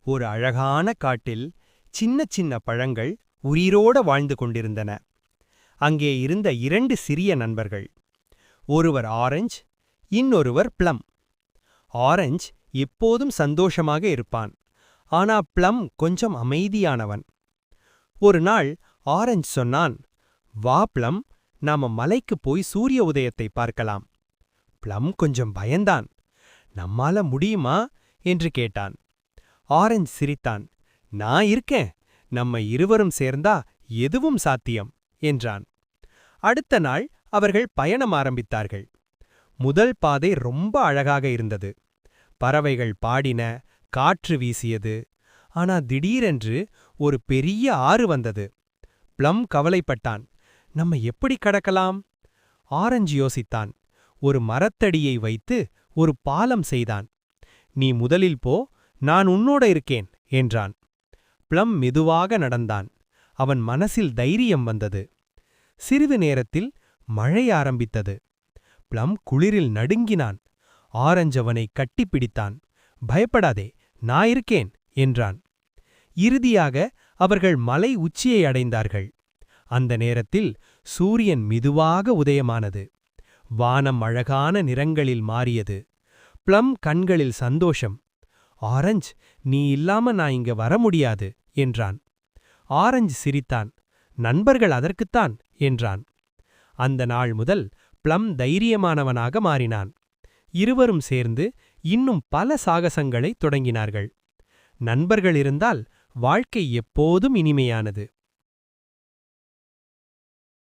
ஒரு அழகான காட்டில் சின்ன சின்ன பழங்கள் உயிரோட வாழ்ந்து கொண்டிருந்தன. அங்கே இருந்த 2 சிறிய நண்பர்கள். ஒருவர் ஆரஞ்சு, இன்னொருவர் ப்ளம். ஆரஞ்சு எப்போதும் சந்தோஷமாக இருப்பான். ஆனா ப்ளம் கொஞ்சம் அமைதியானவன். ஒரு நாள் ஆரஞ்சு சொன்னான், "வா ப்ளம், நாம மலைக்கு போய் சூரிய உதயத்தை பார்க்கலாம்." ப்ளம் கொஞ்சம் பயந்தான். "நம்மால முடியுமா?" என்று கேட்டான். ஆரஞ்சு சிரித்தான். "நான் இருக்கேன், நம்ம இருவரும் சேர்ந்தா எதுவும் சாத்தியம்" என்றான். அடுத்த நாள் அவர்கள் பயணம் ஆரம்பித்தார்கள். முதல் பாதை ரொம்ப அழகாக இருந்தது. பறவைகள் பாடின, காற்று வீசியது. ஆனா திடீரென்று ஒரு பெரிய ஆறு வந்தது. ப்ளம் கவலைப்பட்டான். நம்ம எப்படி கடக்கலாம்? ஆரஞ்சு யோசித்தான். ஒரு மரத்தடியை வைத்து ஒரு பாலம் செய்தான். "நீ முதலில் போ, நான் உன்னோட இருக்கேன்" என்றான். ப்ளம் மெதுவாக நடந்தான். அவன் மனசில் தைரியம் வந்தது. சிறிது நேரத்தில் மழை ஆரம்பித்தது. ப்ளம் குளிரில் நடுங்கினான். ஆரஞ்சு அவனை கட்டிப்பிடித்தான். "பயப்படாதே, நான் இருக்கேன்" என்றான். இறுதியாக அவர்கள் மலை உச்சியை அடைந்தார்கள். அந்த நேரத்தில் சூரியன் மெதுவாக உதயமானது. வானம் அழகான நிறங்களில் மாறியது. ப்ளம் கண்களில் சந்தோஷம். "ஆரஞ்சு, நீ இல்லாம நான் இங்க வர முடியாது" என்றான். ஆரஞ்சு சிரித்தான். "நண்பர்கள் அதற்குத்தான்" என்றான். அந்த நாள் முதல் ப்ளம் தைரியமானவனாக மாறினான். இருவரும் சேர்ந்து இன்னும் பல சாகசங்களை தொடங்கினார்கள். நண்பர்கள் இருந்தால் வாழ்க்கை எப்போதும் இனிமையானது.